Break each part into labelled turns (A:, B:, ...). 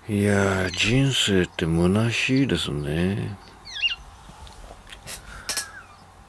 A: いやー、人生って虚しいですね。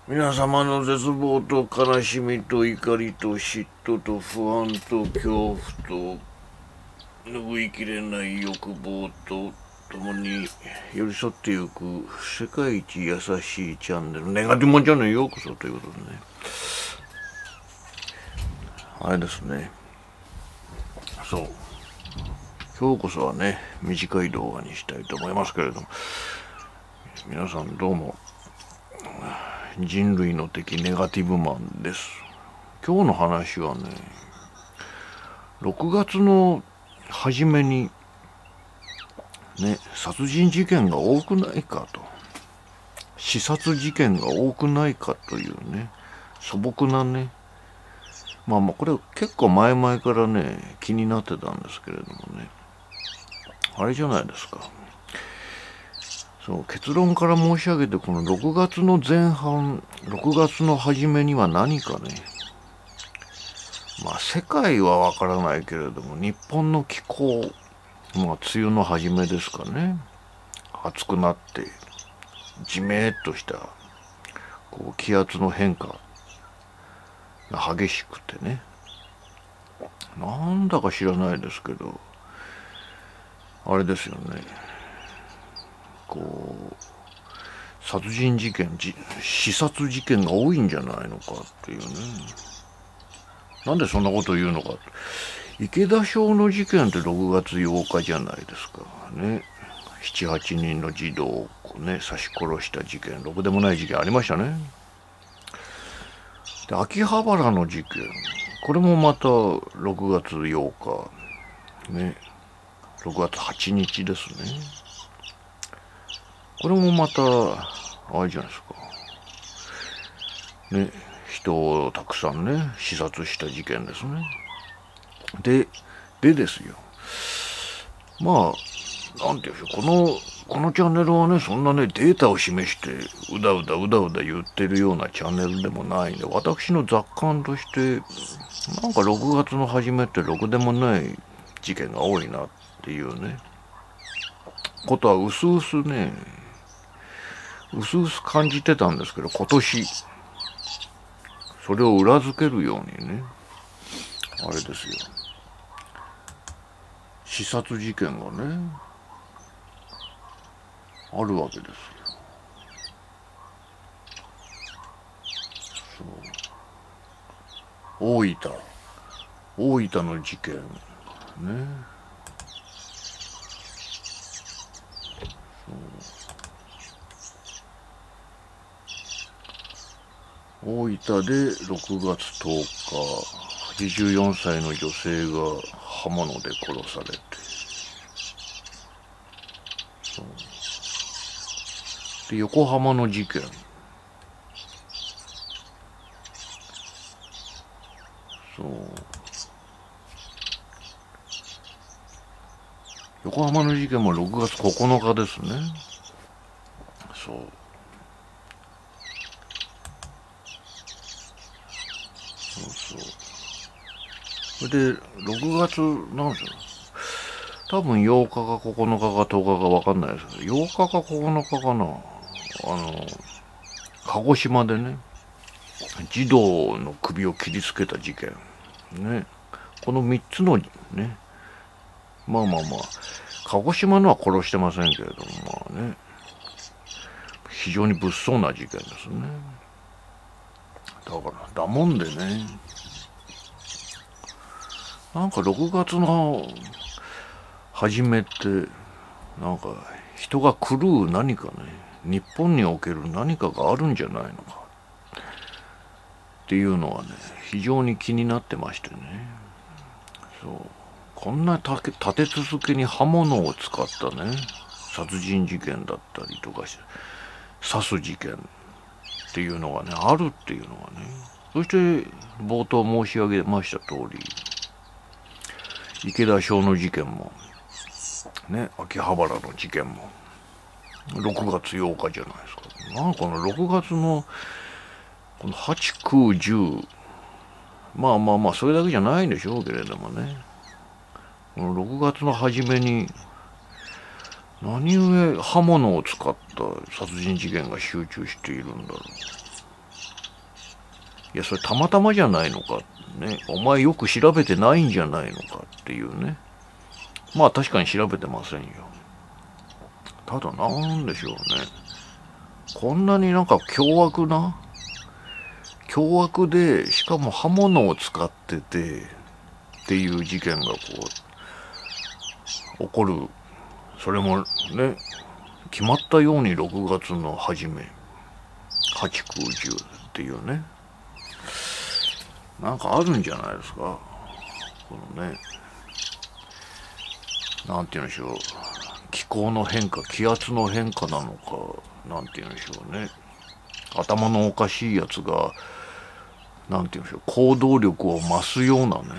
A: 皆様の絶望と悲しみと怒りと嫉妬と不安と恐怖と拭いきれない欲望と共に寄り添ってゆく世界一優しいチャンネル、ネガティブチャンネルへようこそということでね。あれですね。そう。今日こそはね、短い動画にしたいと思いますけれども、皆さんどうも人類の敵ネガティブマンです。今日の話はね、6月の初めにね、殺人事件が多くないかと、刺殺事件が多くないかというね、素朴なね、これ結構前々からね気になってたんですけれどもね、あれじゃないですか。そう、結論から申し上げて、この6月の前半、6月の初めには何かね、世界はわからないけれども、日本の気候、梅雨の初めですかね、暑くなってじめっとしたこう気圧の変化が激しくてね、なんだか知らないですけど、あれですよね、こう殺人事件、刺殺事件が多いんじゃないのかっていうね。なんでそんなこと言うのか。池田小の事件って6月8日じゃないですかね。7、8人の児童をね、刺し殺した事件、ろくでもない事件ありましたね。で、秋葉原の事件、これもまた6月8日、ね、6月8日ですね。これもまた、あれじゃないですか。ね、人をたくさんね、刺殺した事件ですね。でですよ。なんていうんでしょう、このチャンネルはね、そんなね、データを示して、うだうだ言ってるようなチャンネルでもないんで、私の雑感として、なんか6月の初めってろくでもない事件が多いなっていうね、ことは薄々感じてたんですけど、今年、それを裏付けるようにね、あれですよ、刺殺事件がね、あるわけですよ。大分の事件ね。大分で6月10日、84歳の女性が刃物で殺されて、で横浜の事件、横浜の事件も6月9日ですね。それで6月なんですよ。多分8日か9日か10日か分かんないですけど、8日か9日かな、鹿児島でね、児童の首を切りつけた事件ね。この3つのね、鹿児島のは殺してませんけれども、非常に物騒な事件ですね。だもんでね、なんか6月の初めって、なんか人が狂う何かね、日本における何かがあるんじゃないのかっていうのはね、非常に気になってましてね。こんな立て続けに刃物を使ったね、殺人事件だったりとかして、刺す事件っていうのがね、あるっていうのがね。そして冒頭申し上げました通り、池田小の事件もね、秋葉原の事件も6月8日じゃないですか。なんかこの6月のこの8、9、10、それだけじゃないんでしょうけれどもね、この6月の初めに何故刃物を使った殺人事件が集中しているんだろう。いや、それたまたまじゃないのかね。お前よく調べてないんじゃないのかっていうね。まあ確かに調べてませんよ。ただなんでしょうね。こんなになんか凶悪で、しかも刃物を使っててっていう事件がこう起こる。それもね、決まったように6月の初め、8、9、10っていうね。なんかあるんじゃないですか。このね、なんて言うんでしょう。気候の変化、気圧の変化なのか、なんて言うんでしょうね。頭のおかしいやつが、なんて言うんでしょう。行動力を増すようなね。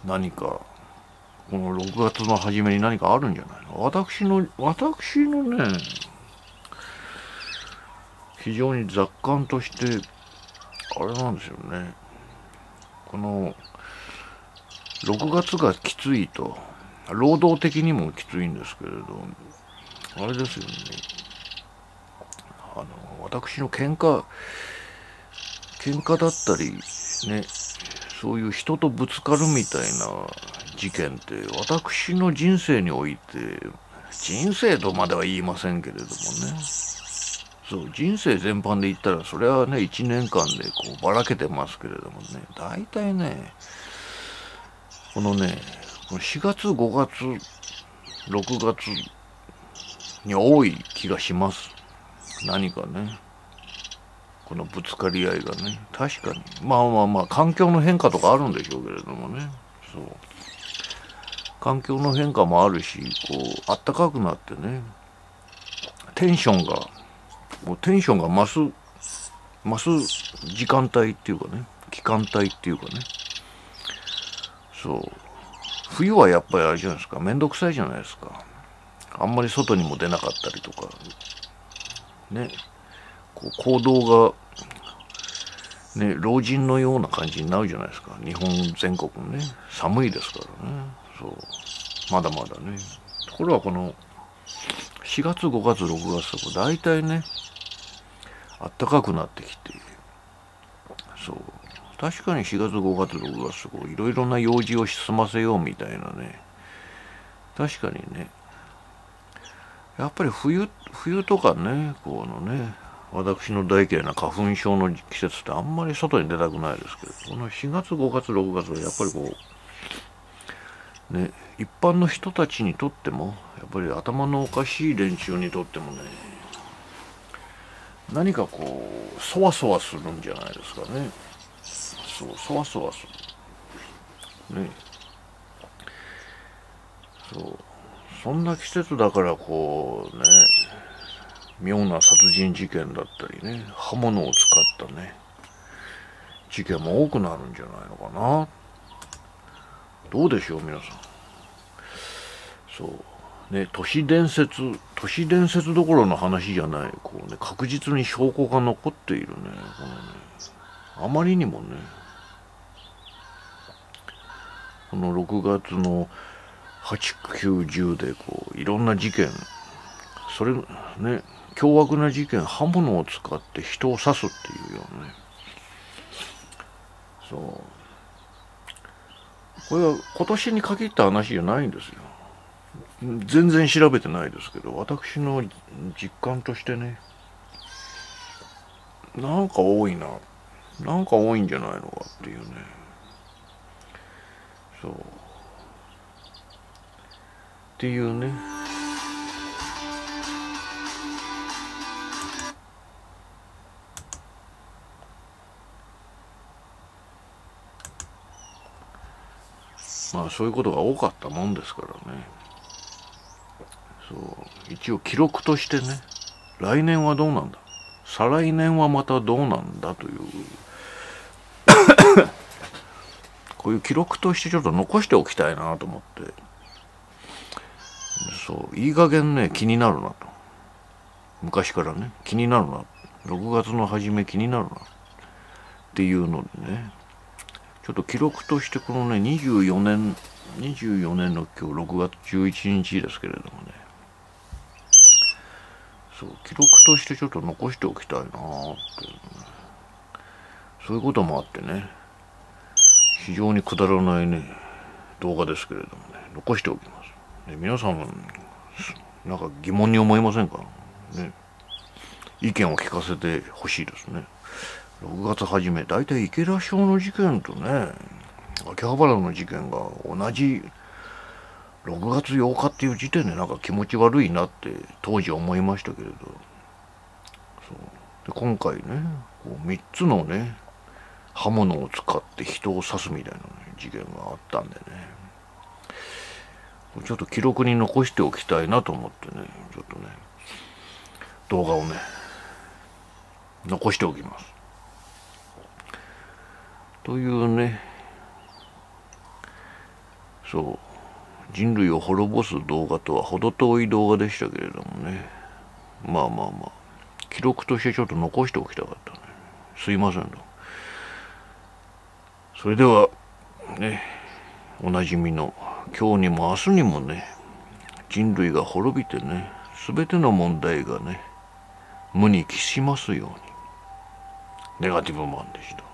A: 何か、この6月の初めに何かあるんじゃないの。私のね、非常に雑感として、あれなんですよね。この、6月がきついと、労働的にもきついんですけれど、あれですよね。私の喧嘩だったり、ね、そういう人とぶつかるみたいな事件って、私の人生において、人生とまでは言いませんけれどもね、そう、人生全般で言ったら、それはね、1年間でこうばらけてますけれどもね、大体ね、この4月、5月、6月に多い気がします。何かね、このぶつかり合いがね、確かに、まあ、環境の変化とかあるんでしょうけれどもね、そう。環境の変化もあるし、こう、あったかくなってね、テンションが増す時間帯っていうかね、期間帯っていうかね、そう。冬はやっぱりあれじゃないですか、めんどくさいじゃないですか。あんまり外にも出なかったりとか、ね、こう行動が、ね、老人のような感じになるじゃないですか。日本全国ね、寒いですからね。そう。まだまだね。ところがこの4月、5月、6月とか大体ね、暖かくなってきて、そう。確かに4月、5月、6月といろいろな用事を済ませようみたいなね。確かにね。やっぱり冬とかね、このね、私の大嫌いな花粉症の季節ってあんまり外に出たくないですけど、この4月、5月、6月はやっぱりこう、ね、一般の人たちにとっても、やっぱり頭のおかしい連中にとってもね、何かこう、そわそわするんじゃないですかね。そう、そわそわする。ね。そう。そんな季節だからこうね、妙な殺人事件だったりね、刃物を使ったね、事件も多くなるんじゃないのかな。どうでしょう、皆さん。そう。ね、都市伝説どころの話じゃない、こうね、確実に証拠が残っているね、このね、あまりにもね、この6月の8、9、10でこう、いろんな事件、それね、凶悪な事件、刃物を使って人を刺すっていうようなね。そう。これは今年に限った話じゃないんですよ。全然調べてないですけど、私の実感としてね、なんか多いな。なんか多いんじゃないのかっていうね。そう。っていうね。まあそういうことが多かったもんですからね。そう。一応記録としてね、来年はどうなんだ、再来年はまたどうなんだという、こういう記録としてちょっと残しておきたいなと思って、そう、いい加減ね、気になるなと。昔からね、気になるな。6月の初め気になるな。っていうのでね、ちょっと記録としてこのね、24年の今日6月11日ですけれどもね、そう記録としてちょっと残しておきたいなって、そういうこともあってね、非常にくだらないね動画ですけれどもね、残しておきます。皆さんなんか疑問に思いませんかね。意見を聞かせてほしいですね。6月初め、大体池田小の事件とね、秋葉原の事件が同じ6月8日っていう時点でなんか気持ち悪いなって当時思いましたけれど、そうで今回ね、こう3つのね、刃物を使って人を刺すみたいな、ね、事件があったんでね、ちょっと記録に残しておきたいなと思ってね、ちょっとね、動画をね、残しておきます。というね、そう、人類を滅ぼす動画とは程遠い動画でしたけれどもね、まあまあまあ、記録としてちょっと残しておきたかったね。すいませんと。それでは、ね、おなじみの、今日にも明日にもね、人類が滅びてね、すべての問題がね、無に帰しますように。ネガティブマンでした。